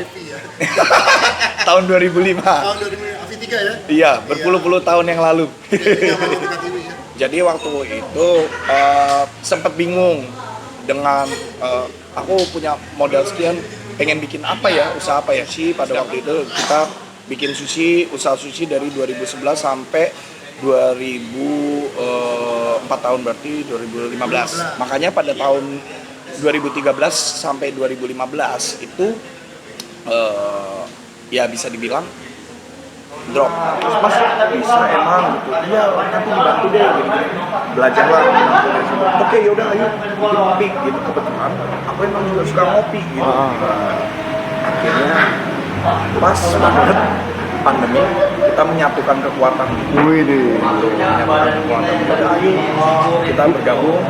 IP ya. Tahun 2005. Tahun 2005, AV3 ya? Iya, berpuluh-puluh tahun yang lalu. Jadi zaman dekat ini ya. Jadi waktu itu sempat bingung dengan aku punya modal sekian, pengen bikin apa ya, usaha apa ya sih. Pada waktu itu kita bikin sushi, usaha sushi dari 2011 sampai 2004 tahun, berarti 2015. Makanya pada tahun 2013 sampai 2015 itu ya bisa dibilang drop. Terus Mas bisa emang gitu, iya nanti dibantu deh gini-gini, belajarlah. Oke yaudah ayo bikin kopi gitu. Kebetulan aku emang juga suka ngopi gitu. Akhirnya pas banget pandemi kita menyatukan kekuatan gitu. Menyatukan kekuatan. Ayo kita bergabung,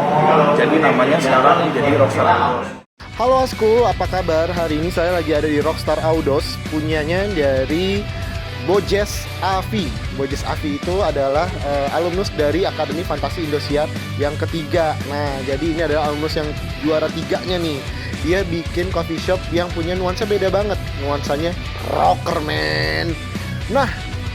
jadi namanya sekarang jadi Rockstar Audos. Halo Asku, apa kabar? Hari ini saya lagi ada di Rockstar Audos, punyanya dari Bojes Avi. Bojes Avi itu adalah alumnus dari Akademi Fantasi Indosiar yang ketiga. Nah, jadi ini adalah alumnus yang juara tiganya nih. Dia bikin coffee shop yang punya nuansa beda banget. Nuansanya rocker, man. Nah,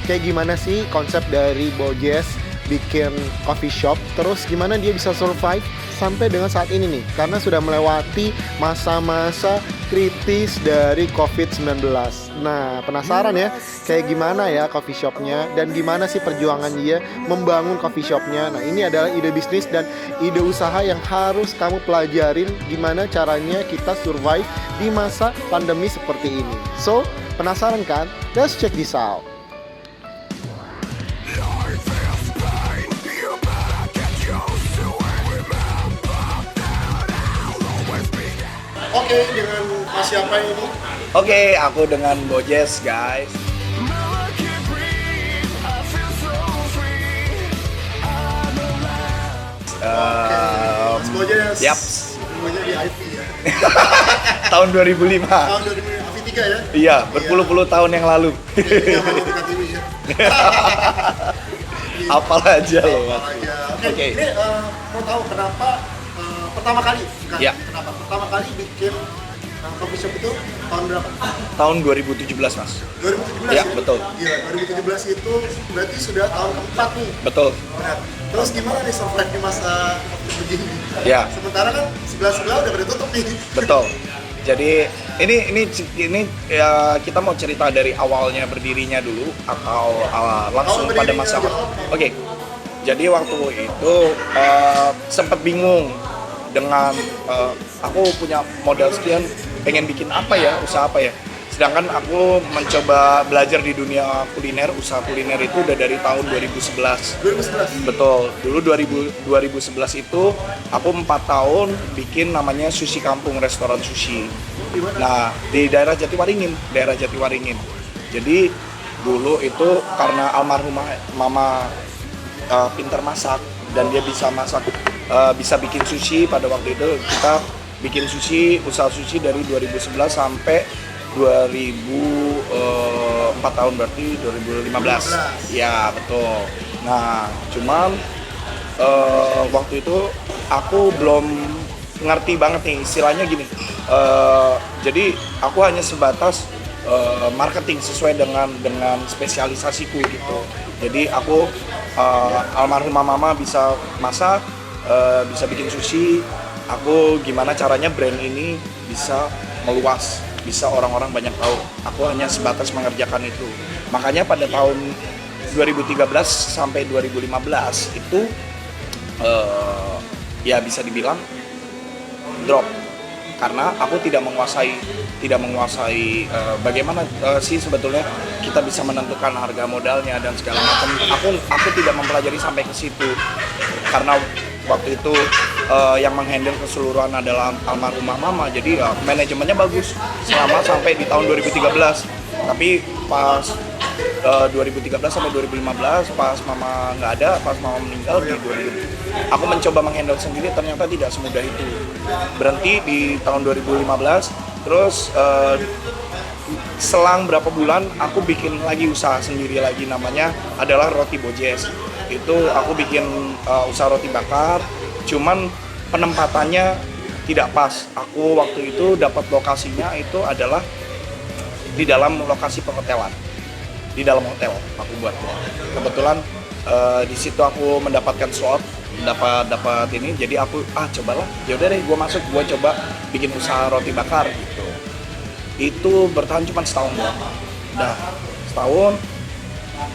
kayak gimana sih konsep dari Bojes bikin coffee shop? Terus gimana dia bisa survive sampai dengan saat ini nih? Karena sudah melewati masa-masa kritis dari COVID-19. Nah, penasaran ya kayak gimana ya coffee shopnya dan gimana sih perjuangan dia membangun coffee shopnya. Nah, ini adalah ide bisnis dan ide usaha yang harus kamu pelajarin gimana caranya kita survive di masa pandemi seperti ini. So, penasaran kan? Let's check this out. Oke, dengan Mas siapa ini? Oke, aku dengan Bojes, guys. Mas Bojes. Yap. Semuanya di IP ya. Tahun 2005. Tahun 2005, AV3 ya? Iya, berpuluh-puluh tahun yang lalu. Jadi zaman dekat ini ya. Apal aja loh. Apal aja. Oke. Ini mau tahu kenapa pertama kali? Bukan, Ya. Kenapa pertama kali bikin coffee shop itu tahun berapa? Tahun 2017, Mas. 2017 Ya, betul. Iya, 2017 itu berarti sudah tahun keempat nih. Betul. Benar. Terus gimana nih survive di masa begini? Ya. Sementara kan sebelah-sebelah udah pada tutup nih. Betul. Jadi ini ya, kita mau cerita dari awalnya berdirinya dulu atau langsung pada masa. Oke. Jadi waktu itu sempat bingung dengan aku punya modal sekian, pengen bikin apa ya, usaha apa ya. Sedangkan aku mencoba belajar di dunia kuliner, usaha kuliner itu udah dari tahun 2011. 2011? Betul, dulu 2011 itu aku 4 tahun bikin namanya Sushi Kampung, restoran sushi. Nah, di daerah Jatiwaringin. Jadi dulu itu karena almarhumah mama pintar masak dan dia bisa masak, bisa bikin sushi. Pada waktu itu kita bikin sushi, usaha sushi dari 2011 sampai 2004 tahun, berarti 2015. Ya betul. Nah cuman waktu itu aku belum ngerti banget nih istilahnya gini. Jadi aku hanya sebatas marketing sesuai dengan spesialisasiku gitu. Jadi aku almarhumah mama bisa masak, bisa bikin sushi. Aku gimana caranya brand ini bisa meluas, bisa orang-orang banyak tahu. Aku hanya sebatas mengerjakan itu. Makanya pada tahun 2013 sampai 2015 itu ya bisa dibilang drop karena aku tidak menguasai bagaimana sih sebetulnya kita bisa menentukan harga modalnya dan segala macam. Aku tidak mempelajari sampai ke situ karena waktu itu yang menghandle keseluruhan adalah almarhumah mama. Jadi ya manajemennya bagus selama sampai di tahun 2013. Tapi pas 2013 sampai 2015 pas mama nggak ada, pas mama meninggal di 2000, aku mencoba menghandle sendiri, ternyata tidak semudah itu. Berhenti di tahun 2015, terus selang berapa bulan aku bikin lagi usaha sendiri lagi, namanya adalah Roti Bojes. Itu aku bikin usaha roti bakar, cuman penempatannya tidak pas. Aku waktu itu dapat lokasinya itu adalah di dalam lokasi perhotelan, di dalam hotel aku buat. Kebetulan di situ aku mendapatkan slot, dapat ini, jadi aku cobalah, yaudah deh gue masuk, gue coba bikin usaha roti bakar gitu. Itu bertahan cuma setahun doang. Nah, setahun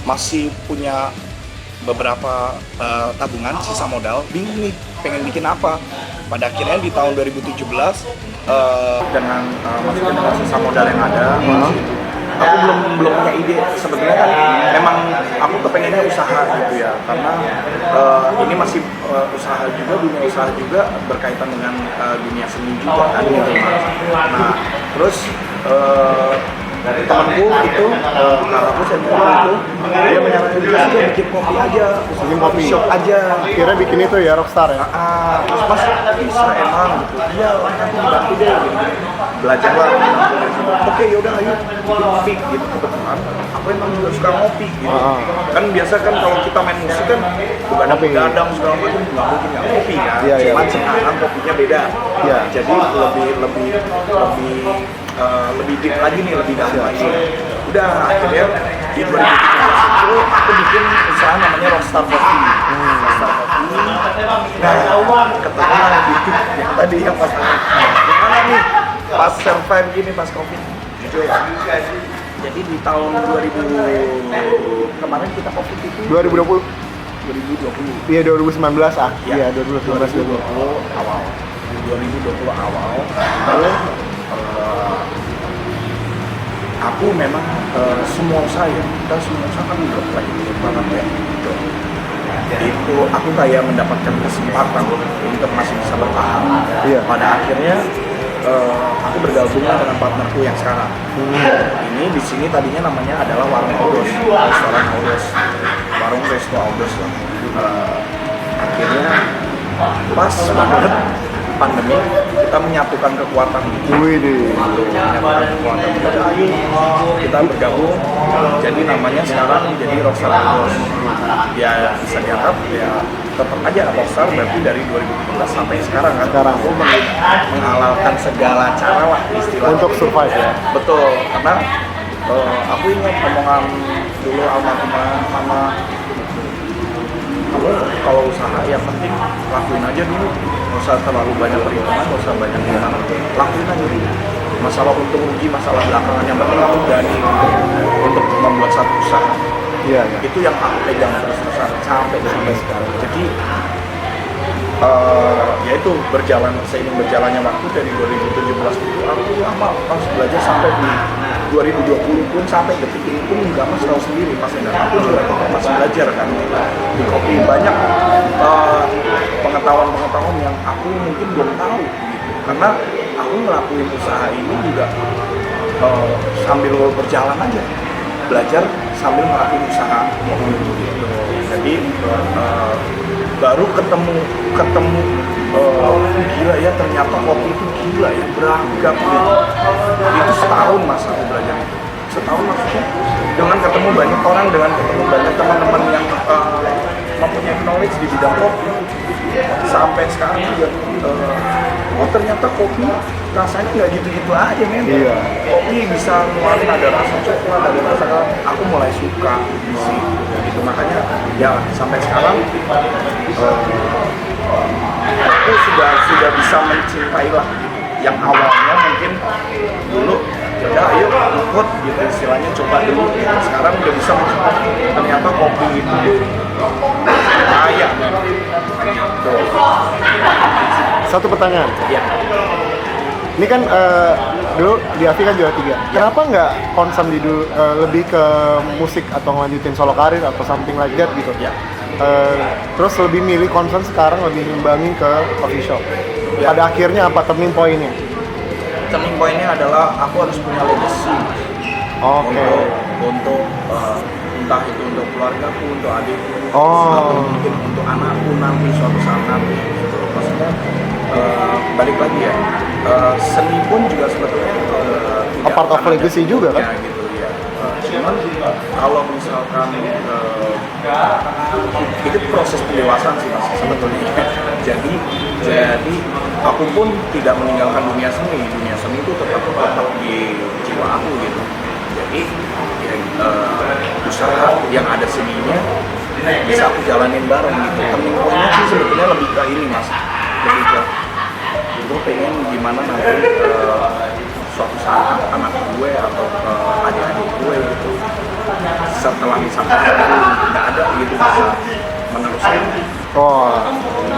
masih punya beberapa tabungan, sisa modal, bingung nih pengen bikin apa. Pada akhirnya di tahun 2017 dengan maksudnya dengan sisa modal yang ada, aku belum punya ide. Sebetulnya kan memang aku kepengennya usaha gitu ya, karena ini masih usaha juga, dunia usaha juga berkaitan dengan dunia seni juga kan gitu. Nah, terus temanku itu, kakakku senior itu, dia menyarankan juga bikin kopi aja, bikin kopi shop aja. Kira bikin itu ya Rockstar ya? Terus Mas bisa emang gitu, iya nanti dibantu deh gitu. Belajar lah dari situ. Oke yaudah ayo bikin kopi gitu. Kebetulan aku emang juga suka ngopi gitu. Kan biasa kan kalau kita main musik kan begadang begadang segala macam, nggak mungkin nggak kopi kan. Cuman sekarang kopinya beda. Jadi lebih deep lagi nih, lebih dalam lagi. Udah akhirnya di 2017 itu aku bikin usaha namanya Rockstar Coffee. Rockstar Coffee. Nah, ketemulah gitu yang tadi yang pas gimana nih pas survive gini pas Covid gitu ya. Jadi di tahun 2000 kemarin kita Covid itu 2020. 2020. Iya 2019 Iya 2019 awal. 2020 awal. Lalu aku memang semua usaha ya, kita semua usaha kan drop lagi banget ya gitu. Itu aku kayak mendapatkan kesempatan untuk masih bisa bertahan. Pada akhirnya aku bergabung dengan partnerku yang sekarang. Ini di sini tadinya namanya adalah Warung Audos, restoran Audos, warung resto Audos lah. Akhirnya pas banget pandemi kita menyatukan kekuatan menyatukan kekuatan kita bergabung, jadi namanya sekarang jadi Rockstar Audos. Ya bisa dianggap ya tetap aja Rockstar, berarti dari 2017 sampai sekarang kan aku menghalalkan segala cara lah istilahnya untuk survive ya. Betul, karena aku ingat omongan dulu almarhumah mama, kamu kalau usaha yang penting lakuin aja dulu, nggak usah terlalu banyak perhitungan, nggak usah banyak gimana, lakuin aja dulu. Masalah untung rugi, masalah belakangan, yang penting kamu berani untuk membuat satu usaha. Itu yang aku pegang terus-terusan sampai sekarang. Jadi ya itu seiring berjalannya waktu dari 2017 itu aku lama harus belajar sampai di 2020 pun, sampai detik ini pun nggak Mas tahu sendiri pas dan aku juga masih belajar kan di kopi. Banyak pengetahuan yang aku mungkin belum tahu gitu, karena aku ngelakuin usaha ini juga sambil berjalan aja, belajar sambil ngelakuin usaha gitu. Jadi baru ketemu gila ya, ternyata kopi itu gila ya, beragam gitu. Itu setahun Mas aku belajar itu. Setahun maksudnya dengan ketemu banyak orang, dengan ketemu banyak teman-teman yang mempunyai knowledge di bidang kopi. Sampai sekarang juga ternyata kopi rasanya nggak gitu-gitu aja men. Kopi bisa ngeluarin ada rasa coklat, ada rasa, aku mulai suka sih gitu. Makanya ya sampai sekarang aku sudah bisa mencintai lah gitu. Yang awalnya mungkin dulu udah ayo ikut gitu istilahnya, coba dulu. Sekarang udah bisa mencintai, ternyata kopi itu kaya. Satu pertanyaan. Ini kan dulu di Afi kan juara 3. Kenapa nggak concern lebih ke musik atau ngelanjutin solo karir atau something like that gitu? Terus lebih milih concern sekarang lebih ngembangin ke coffee shop. Pada akhirnya apa turning point-nya? Turning point-nya adalah aku harus punya legacy. Untuk entah itu untuk keluargaku, untuk adikku, atau mungkin untuk anakku nanti suatu saat nanti gitu. Maksudnya balik lagi ya, seni pun juga sebetulnya a part of legacy juga kan? Ya, gitu ya. Cuman kalau misalkan itu proses pendewasaan sih Mas sebetulnya. Jadi aku pun tidak meninggalkan dunia seni itu tetap di jiwa aku gitu. tapi ya, usaha yang ada seninya bisa aku jalanin bareng gitu. Turning point-nya sih sebetulnya lebih ke ini mas, lebih ke gue pengen gimana nanti suatu saat anak gue atau adik-adik gue gitu setelah misalkan aku nggak ada gitu bisa meneruskan Oh,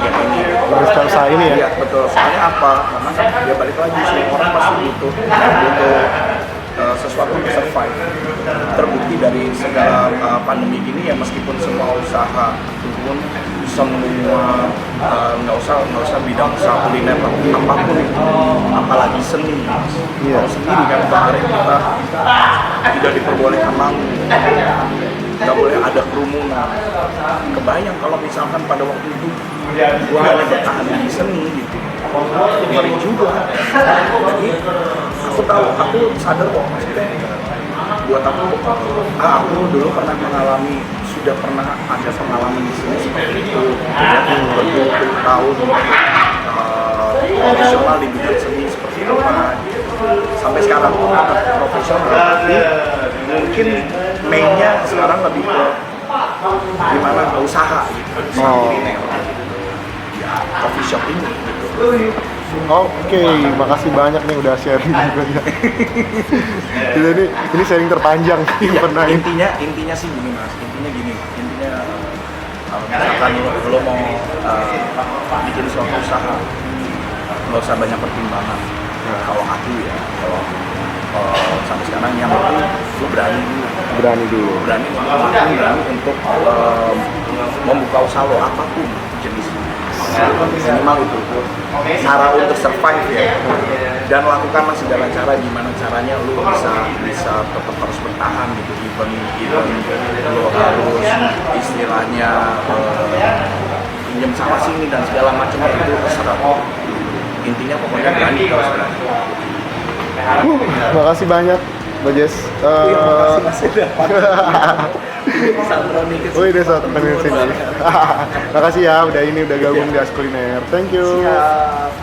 yang ini. meneruskan usaha ini ya? Iya betul. Soalnya apa? Karena kan dia balik lagi semua orang pasti butuh sesuatu untuk survive. Terbukti dari segala pandemi ini ya, meskipun semua usaha turun, semua nggak usah bidang usaha kuliner apapun itu, apalagi seni. Iya. Kalau sendiri kan kemarin kita tidak diperbolehkan manggung, nggak boleh ada kerumunan. Kebayang kalau misalkan pada waktu itu gua hanya bertahan di seni gitu, ngeri juga. Jadi aku sadar kok maksudnya buat aku dulu pernah sudah pernah ada pengalaman di sini seperti itu, berpuluh-puluh tahun profesional di bidang seni seperti apa gitu. Sampai sekarang pun anak profesional, tapi mungkin mainnya sekarang lebih ke gimana usaha gitu, usaha kuliner gitu. Ya, coffee shop ini gitu. Oke, makasih banyak nih udah sharing juga ya. Jadi ini sharing terpanjang sih Iya, pernah ini. intinya sih gini mas, intinya kalau misalkan lo mau bikin suatu usaha, nggak usah banyak pertimbangan. Kalau aku ya, kalau sampai sekarang yang penting lo berani dulu, berani untuk membuka usaha lo apapun jenisnya. Minimal itu cara untuk survive ya, dan lakukanlah segala cara gimana caranya lu bisa tetap harus bertahan gitu, even lu harus istilahnya pinjam sama sini dan segala macam itu terserah. Intinya pokoknya berani kalau berani. Makasih banyak, Bojes. Oh, udah satu menit sini. Makasih ya udah gabung di As Kuliner. Thank you. Siap.